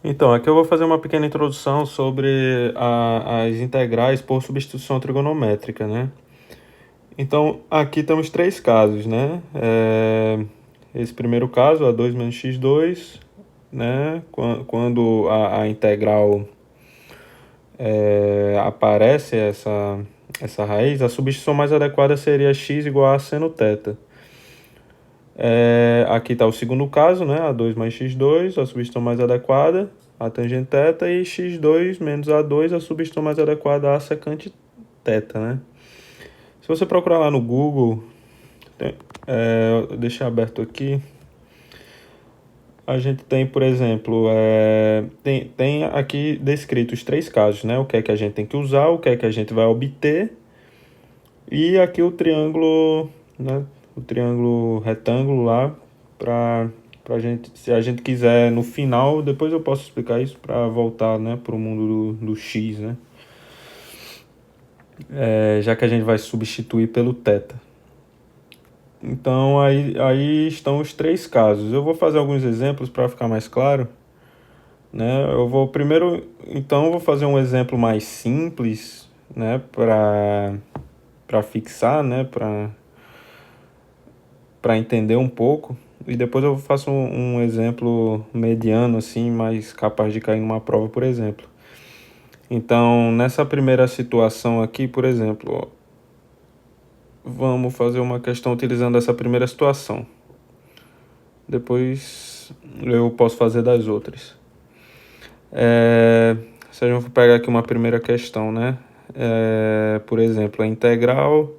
Então, aqui eu vou fazer uma pequena introdução sobre as integrais por substituição trigonométrica, né? Então, aqui temos três casos, né? Esse primeiro caso, a2 menos x2, né? Quando a integral aparece essa raiz, a substituição mais adequada seria x igual a seno θ. Aqui está o segundo caso, né? A2 mais x2, a substituição mais adequada, a tangente θ, e x2 menos a2, a substituição mais adequada, a secante θ, né? Se você procurar lá no Google, deixa aberto aqui, a gente tem, por exemplo, tem aqui descrito os três casos, né? O que é que a gente tem que usar, o que é que a gente vai obter, e aqui o triângulo, né? O triângulo retângulo lá, pra gente, se a gente quiser no final, depois eu posso explicar isso para voltar, né, para o mundo do x, né? Já que a gente vai substituir pelo θ. Então aí estão os três casos. Eu vou fazer alguns exemplos para ficar mais claro, né? Eu vou primeiro, então eu vou fazer um exemplo mais simples, né, para fixar, né, para entender um pouco, e depois eu faço um exemplo mediano assim, mais capaz de cair numa prova, por exemplo. Então, nessa primeira situação aqui, por exemplo, ó, vamos fazer uma questão utilizando essa primeira situação. Depois eu posso fazer das outras. Se a gente for pegar aqui uma primeira questão, né? Por exemplo, a integral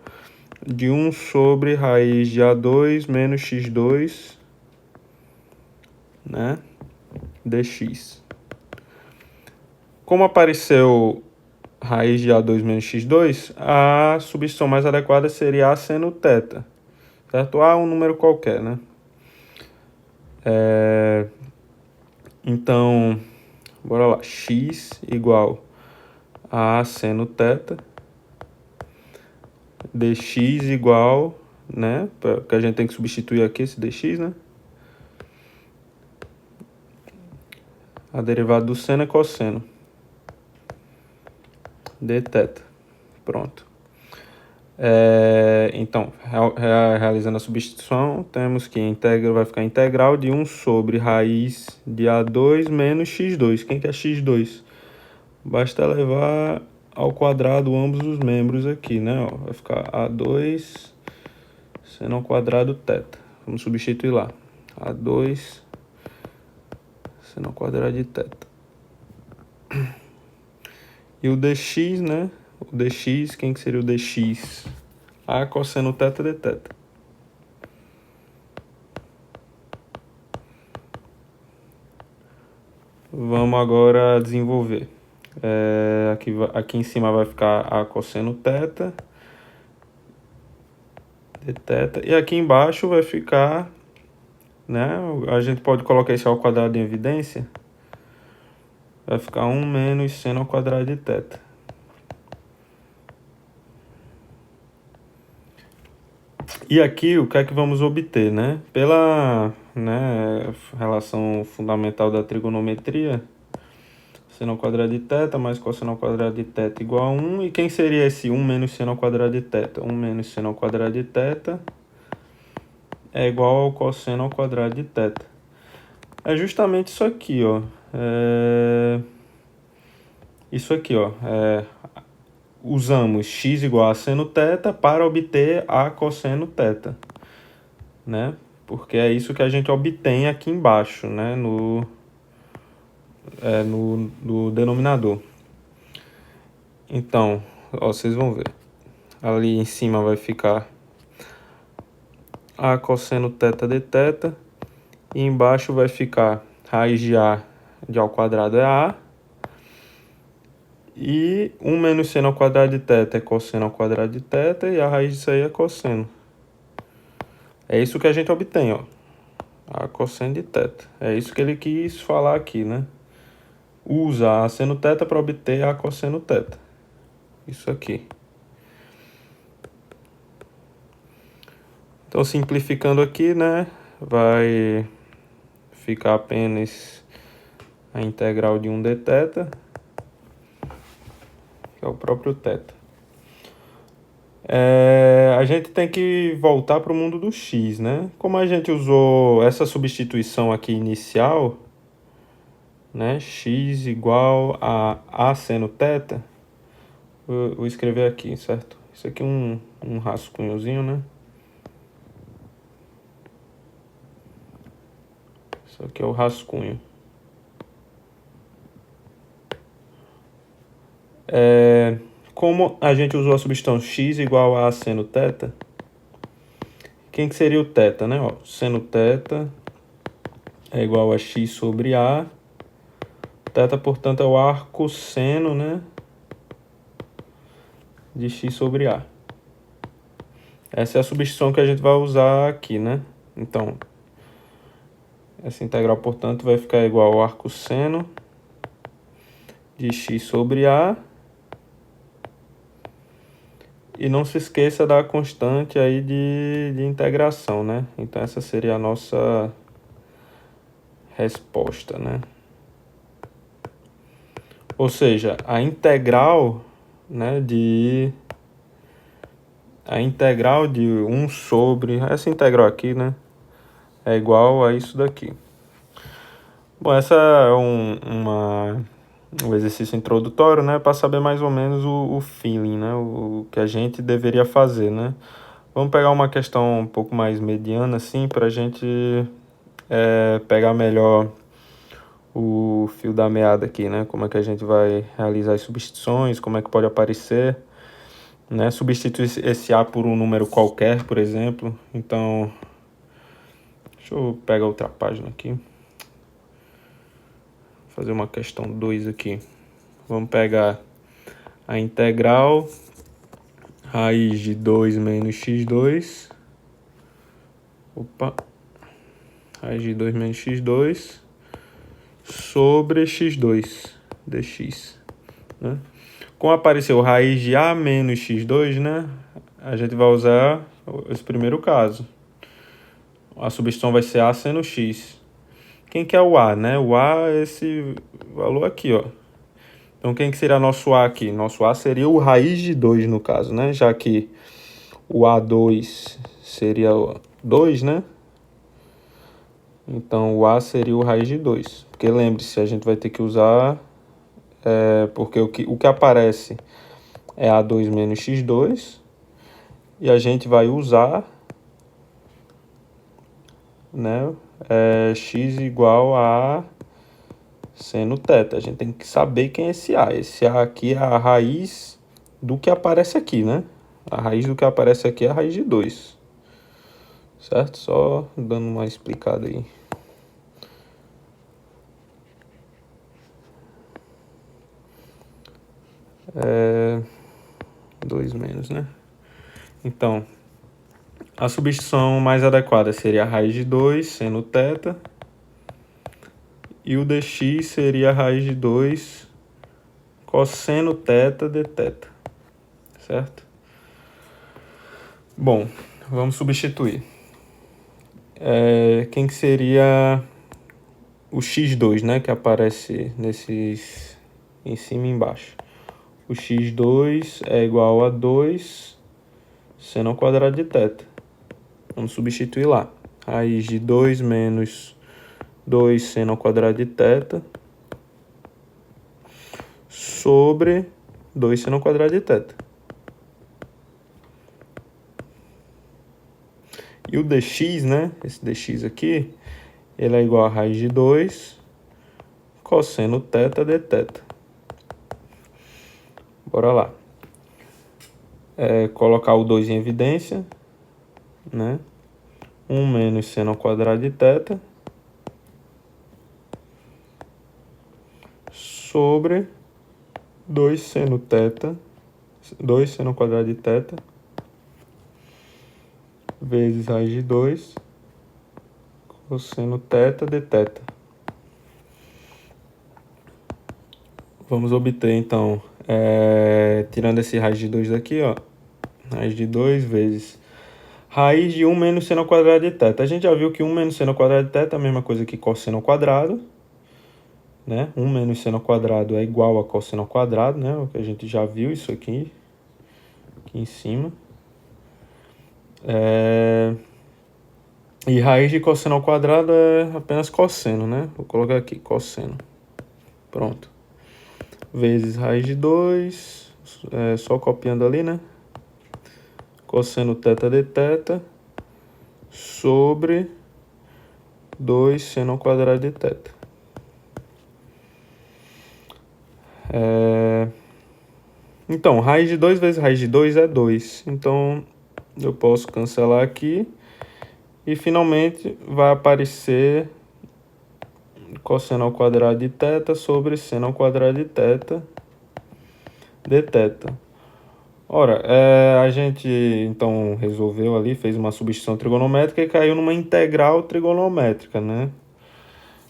de 1 sobre raiz de A2 menos x2, né? dx. Como apareceu raiz de A2 menos x2, a substituição mais adequada seria A seno θ, certo? A é um número qualquer, né? Então, bora lá, x igual a seno θ, dx igual, né? Porque a gente tem que substituir aqui esse dx, né? A derivada do seno é cosseno de θ. Pronto. Então, realizando a substituição, temos que a integral vai ficar integral de 1 sobre raiz de A2 menos x2. Quem que é x2? Basta levar ao quadrado ambos os membros aqui, né? Ó, vai ficar A2 seno ao quadrado θ. Vamos substituir lá. A2 seno ao quadrado de θ. E o dx, né? O dx, quem que seria o dx? A cosseno θ de θ. Vamos agora desenvolver. Aqui em cima vai ficar a cosseno θ de θ. E aqui embaixo vai ficar, né? A gente pode colocar isso ao quadrado em evidência. Vai ficar 1 menos seno ao quadrado de θ. E aqui o que é que vamos obter, né? Pela, né, relação fundamental da trigonometria, seno ao quadrado de θ mais cosseno ao quadrado de θ igual a 1. E quem seria esse 1 menos seno ao quadrado de θ? 1 menos seno ao quadrado de θ é igual ao cosseno ao quadrado de θ. É justamente isso aqui, ó. Isso aqui, ó. Usamos x igual a seno θ para obter a cosseno θ, né? Porque é isso que a gente obtém aqui embaixo, né? No denominador. Então, ó, vocês vão ver. Ali em cima vai ficar a cosseno θ de θ. E embaixo vai ficar raiz de A de ao quadrado é A. E 1 menos seno ao quadrado de θ é cosseno ao quadrado de θ. E a raiz disso aí é cosseno. É isso que a gente obtém, ó. A cosseno de θ. É isso que ele quis falar aqui, né? Usa a seno θ para obter a cosseno θ. Isso aqui. Então, simplificando aqui, né? Vai ficar apenas a integral de 1 dθ, que é o próprio θ. A gente tem que voltar para o mundo do x, né? Como a gente usou essa substituição aqui inicial, né? X igual a seno θ, vou escrever aqui, certo? Isso aqui é um rascunhozinho, né? Isso aqui é o rascunho. Como a gente usou a substituição x igual a seno θ, quem que seria o θ, né? Ó, seno θ é igual a x sobre a. Θ, portanto, é o arco seno, né, de x sobre a. Essa é a substituição que a gente vai usar aqui, né? Então, essa integral, portanto, vai ficar igual ao arco seno de x sobre a. E não se esqueça da constante aí de integração, né? Então, essa seria a nossa resposta, né? Ou seja, a integral, né, a integral de 1 sobre... Essa integral aqui, né, é igual a isso daqui. Bom, essa é um exercício introdutório, né, para saber mais ou menos o feeling, né, o que a gente deveria fazer, né. Vamos pegar uma questão um pouco mais mediana, assim, para a gente pegar melhor o fio da meada aqui, né, como é que a gente vai realizar as substituições, como é que pode aparecer, né, substituir esse A por um número qualquer, por exemplo. Então, deixa eu pegar outra página aqui. Fazer uma questão 2 aqui. Vamos pegar a integral raiz de 2 menos x2. Raiz de 2 menos x2 sobre x2 dx, né? Como apareceu raiz de a menos x2, né, a gente vai usar esse primeiro caso. A substituição vai ser a seno x. Quem que é o a, né? O a é esse valor aqui, ó. Então, quem que seria nosso a aqui? Nosso a seria o raiz de 2, no caso, né? Já que o a2 seria 2, né? Então, o a seria o raiz de 2. Porque lembre-se, a gente vai ter que usar... porque o que aparece é a2 menos x2. E a gente vai usar, né, x igual a seno θ. A gente tem que saber quem é esse a. Esse a aqui é a raiz do que aparece aqui, né? A raiz do que aparece aqui é a raiz de 2. Certo? Só dando uma explicada aí. É 2 menos, né? Então, a substituição mais adequada seria a raiz de 2 seno θ. E o dx seria a raiz de 2 cosseno θ dθ. Certo? Bom, vamos substituir. Quem que seria o x2, né? Que aparece nesses em cima e embaixo. O x2 é igual a 2 seno ao quadrado de θ. Vamos substituir lá. Raiz de 2 menos 2 seno ao quadrado de θ sobre 2 seno ao quadrado de θ. E o dx, né? Esse dx aqui, ele é igual a raiz de 2 cosseno θ dθ. Bora lá. Colocar o 2 em evidência, né? 1 menos seno ao quadrado de θ sobre 2 seno θ, 2 seno ao quadrado de θ vezes raiz de 2 cosseno θ dθ. Vamos obter, então, tirando esse raiz de 2 daqui, ó, raiz de 2 vezes raiz de 1 menos seno ao quadrado de θ. A gente já viu que 1 menos seno ao quadrado de θ é a mesma coisa que cosseno ao quadrado, né? 1 menos seno ao quadrado é igual a cosseno ao quadrado, né? O que a gente já viu isso aqui em cima. E raiz de cosseno ao quadrado é apenas cosseno, né? Vou colocar aqui, cosseno. Pronto. Vezes raiz de 2, só copiando ali, né? Cosseno θ de θ sobre 2 seno ao quadrado de θ. Então, raiz de 2 vezes raiz de 2 é 2. Então, eu posso cancelar aqui. E, finalmente, vai aparecer cosseno ao quadrado de θ sobre seno ao quadrado de θ de θ. Ora, a gente, então, resolveu ali, fez uma substituição trigonométrica e caiu numa integral trigonométrica, né?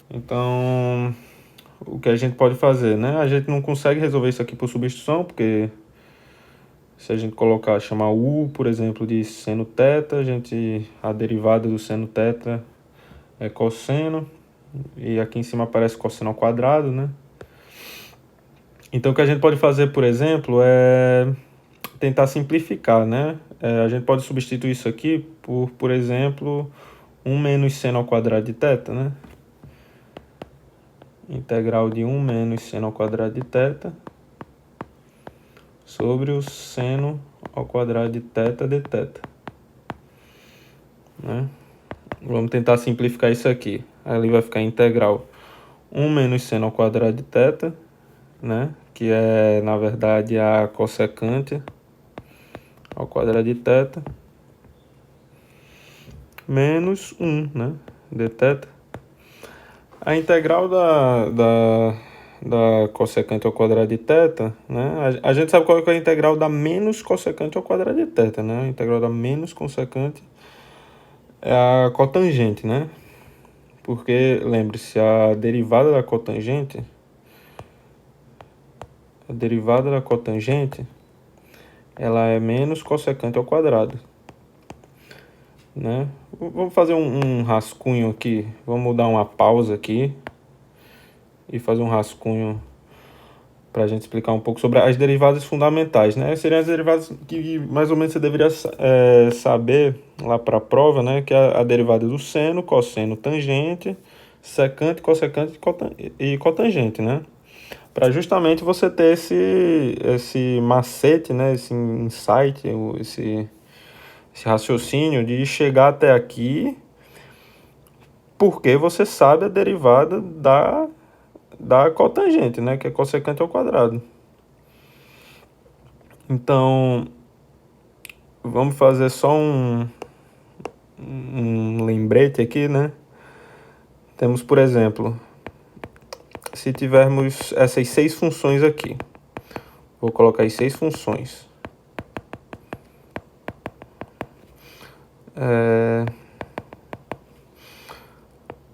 Então, o que a gente pode fazer, né? A gente não consegue resolver isso aqui por substituição, porque se a gente colocar, chamar u, por exemplo, de seno θ, a derivada do seno θ é cosseno, e aqui em cima aparece cosseno ao quadrado, né? Então, o que a gente pode fazer, por exemplo, é tentar simplificar, né? A gente pode substituir isso aqui por exemplo, 1 menos seno ao quadrado de θ, né? Integral de 1 menos seno ao quadrado de θ sobre o seno ao quadrado de θ de θ, né? Vamos tentar simplificar isso aqui. Ali vai ficar integral 1 menos seno ao quadrado de θ, né? Que é, na verdade, a cossecante ao quadrado de θ menos 1, né? De θ. A integral da cossecante ao quadrado de θ, né? A gente sabe qual é a integral da menos cossecante ao quadrado de θ, né? A integral da menos cossecante é a cotangente, né? Porque, lembre-se, a derivada da cotangente ela é menos cossecante ao quadrado, né? Vamos fazer um rascunho aqui. Vamos dar uma pausa aqui e fazer um rascunho para a gente explicar um pouco sobre as derivadas fundamentais, né? Seriam as derivadas que mais ou menos você deveria saber lá para a prova, né? Que é a derivada do seno, cosseno, tangente, secante, cossecante e cotangente, né? Para justamente você ter esse macete, né? Esse insight, esse raciocínio de chegar até aqui, porque você sabe a derivada da cotangente, né? Que é cossecante ao quadrado. Então, vamos fazer só um lembrete aqui, né? Temos, por exemplo, se tivermos essas 6 funções aqui, vou colocar as 6 funções.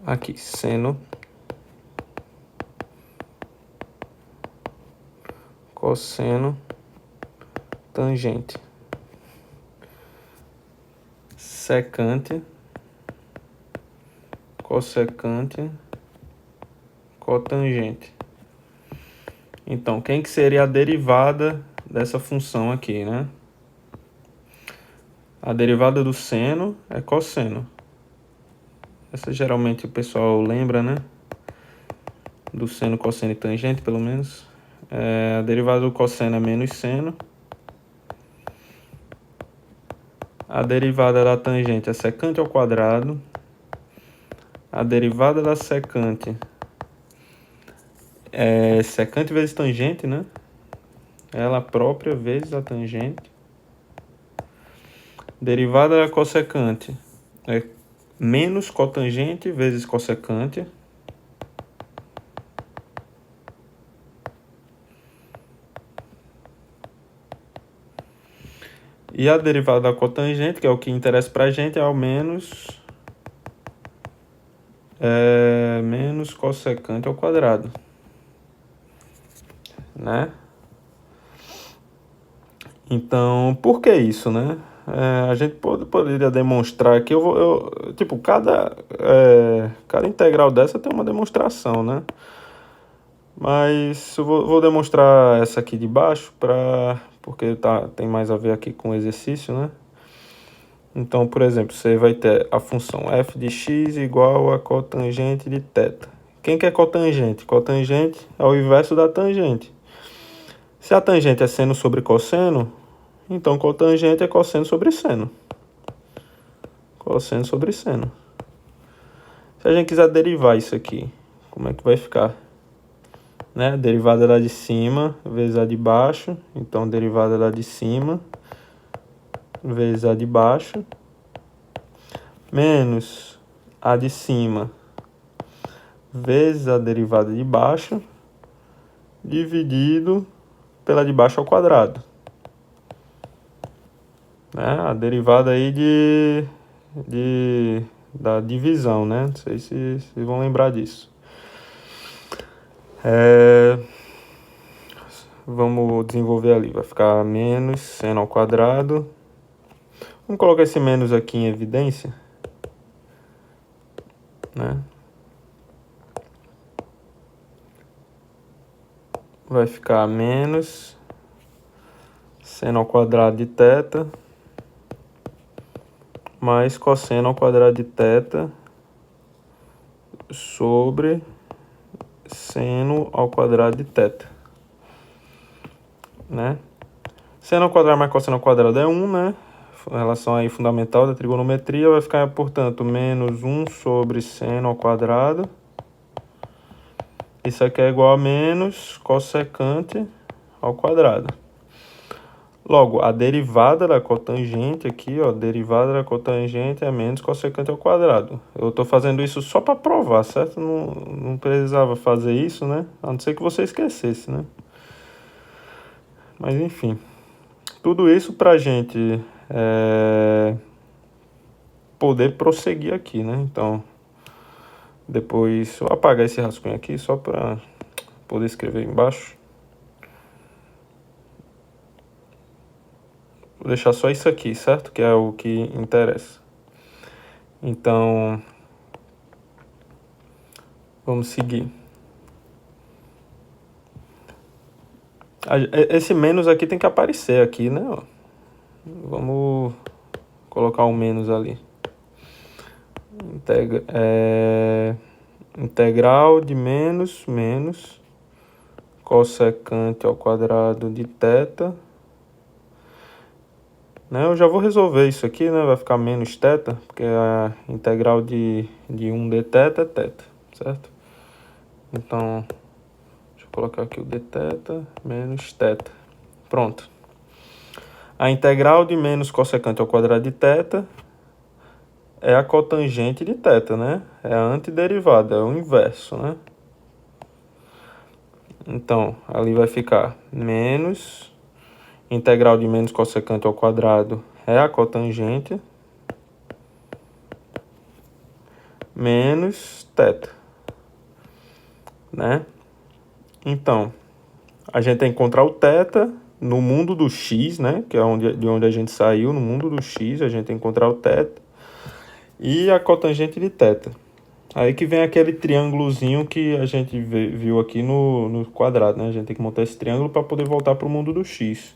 Aqui, seno, cosseno, tangente, secante, cossecante, cotangente. Então, quem que seria a derivada dessa função aqui, né? A derivada do seno é cosseno. Essa geralmente o pessoal lembra, né? Do seno, cosseno e tangente, pelo menos. A derivada do cosseno é menos seno. A derivada da tangente é secante ao quadrado. A derivada da secante é secante vezes tangente, né? Ela própria vezes a tangente. Derivada da cossecante é menos cotangente vezes cossecante. E a derivada da cotangente, que é o que interessa pra gente, é ao menos cossecante ao quadrado, né? Então, por que isso, né? A gente poderia demonstrar aqui, tipo, cada integral dessa tem uma demonstração, né? Mas eu vou demonstrar essa aqui de baixo, porque tem mais a ver aqui com o exercício, né? Então, por exemplo, você vai ter a função f de x igual a cotangente de θ. Quem que é cotangente? Cotangente é o inverso da tangente. Se a tangente é seno sobre cosseno, então cotangente é cosseno sobre seno. Cosseno sobre seno. Se a gente quiser derivar isso aqui, como é que vai ficar? Né? A derivada lá de cima vezes a de baixo. Então, a derivada lá de cima vezes a de baixo. Menos a de cima vezes a derivada de baixo. Dividido pela de baixo ao quadrado. Né? A derivada aí da divisão, né? Não sei se vocês vão lembrar disso. Vamos desenvolver ali. Vai ficar menos seno ao quadrado. Vamos colocar esse menos aqui em evidência. Né? Vai ficar menos seno ao quadrado de θ mais cosseno ao quadrado de θ sobre seno ao quadrado de θ. Né? Seno ao quadrado mais cosseno ao quadrado é 1, né? A relação aí fundamental da trigonometria vai ficar, portanto, menos 1 sobre seno ao quadrado. Isso aqui é igual a menos cossecante ao quadrado. Logo, a derivada da cotangente aqui, ó, derivada da cotangente é menos cossecante ao quadrado. Eu estou fazendo isso só para provar, certo? Não precisava fazer isso, né? A não ser que você esquecesse, né? Mas, enfim. Tudo isso para a gente poder prosseguir aqui, né? Então, depois eu vou apagar esse rascunho aqui só para poder escrever embaixo. Vou deixar só isso aqui, certo? Que é o que interessa. Então, vamos seguir. Esse menos aqui tem que aparecer aqui, né? Vamos colocar um menos ali. Integral de menos cossecante ao quadrado de θ. Né? Eu já vou resolver isso aqui, né? Vai ficar menos θ, porque a integral de 1 dθ é θ, certo? Então, deixa eu colocar aqui o dθ menos θ. Pronto. A integral de menos cossecante ao quadrado de θ é a cotangente de θ, né? É a antiderivada, é o inverso, né? Então, ali vai ficar menos integral de menos cossecante ao quadrado é a cotangente menos θ, né? Então, a gente tem que encontrar o θ no mundo do x, né? Que é de onde a gente saiu, no mundo do x, a gente tem que encontrar o θ e a cotangente de θ. Aí que vem aquele triângulozinho que a gente viu aqui no quadrado, né? A gente tem que montar esse triângulo para poder voltar para o mundo do x.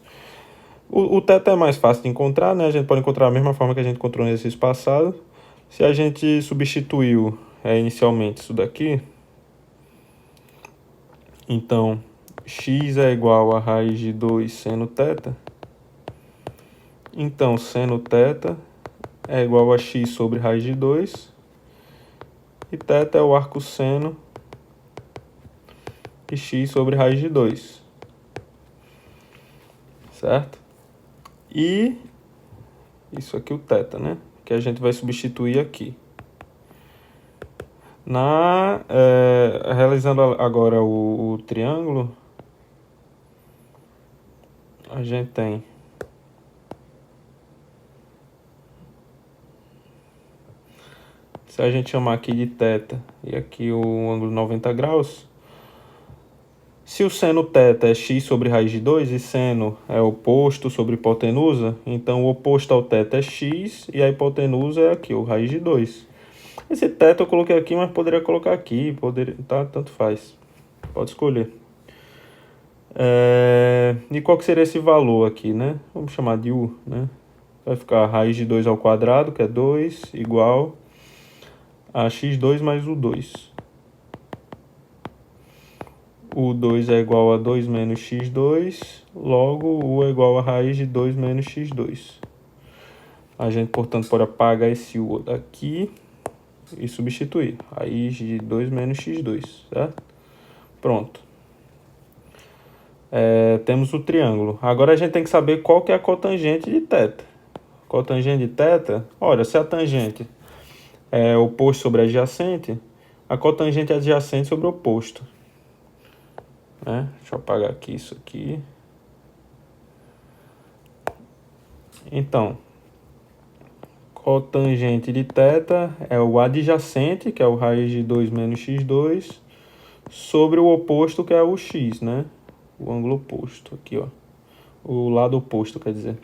O θ é mais fácil de encontrar, né? A gente pode encontrar da mesma forma que a gente encontrou no exercício passado. Se a gente substituiu inicialmente isso daqui, então x é igual a raiz de 2 seno θ. Então, seno θ é igual a x sobre raiz de 2. E θ é o arco seno de x sobre raiz de 2. Certo? E isso aqui o θ, né? Que a gente vai substituir aqui. Realizando agora o triângulo, a gente tem se a gente chamar aqui de θ e aqui o ângulo 90 graus, se o seno θ é x sobre raiz de 2 e seno é oposto sobre hipotenusa, então o oposto ao θ é x e a hipotenusa é aqui, o raiz de 2. Esse θ eu coloquei aqui, mas poderia colocar aqui, tanto faz. pode escolher. E qual que seria esse valor aqui, né? Vamos chamar de u, né? Vai ficar a raiz de 2 ao quadrado, que é 2, igual a x2 mais u2. U2 é igual a 2 menos x2, logo u é igual a raiz de 2 menos x2. A gente, portanto, pode apagar esse u daqui e substituir. Raiz de 2 menos x2, certo? Pronto. Temos o triângulo. Agora a gente tem que saber qual que é a cotangente de θ. Cotangente de θ, olha, se a tangente é oposto sobre adjacente, a cotangente é adjacente sobre oposto. Deixa eu apagar aqui isso aqui. Então, cotangente de θ é o adjacente, que é o raiz de 2 menos x2, sobre o oposto, que é o x, né? O ângulo oposto, aqui, ó. O lado oposto, quer dizer.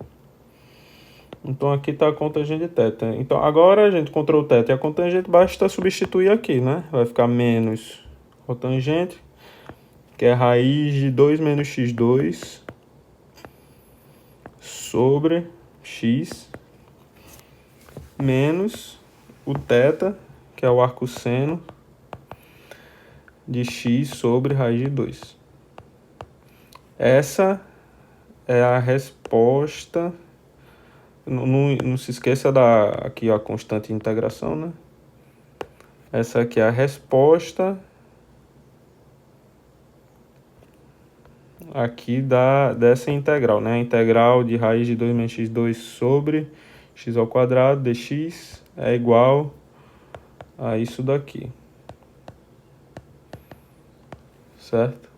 Então, aqui está a cotangente de θ. Então, agora a gente encontrou o θ e a cotangente, basta substituir aqui, né? Vai ficar menos cotangente, que é a raiz de 2 menos x2 sobre x, menos o θ, que é o arcosseno de x sobre raiz de 2. Essa é a resposta. Não se esqueça aqui a constante de integração, né? Essa aqui é a resposta aqui dessa integral, né? A integral de raiz de 2 menos x2 sobre x ao quadrado dx é igual a isso daqui. Certo?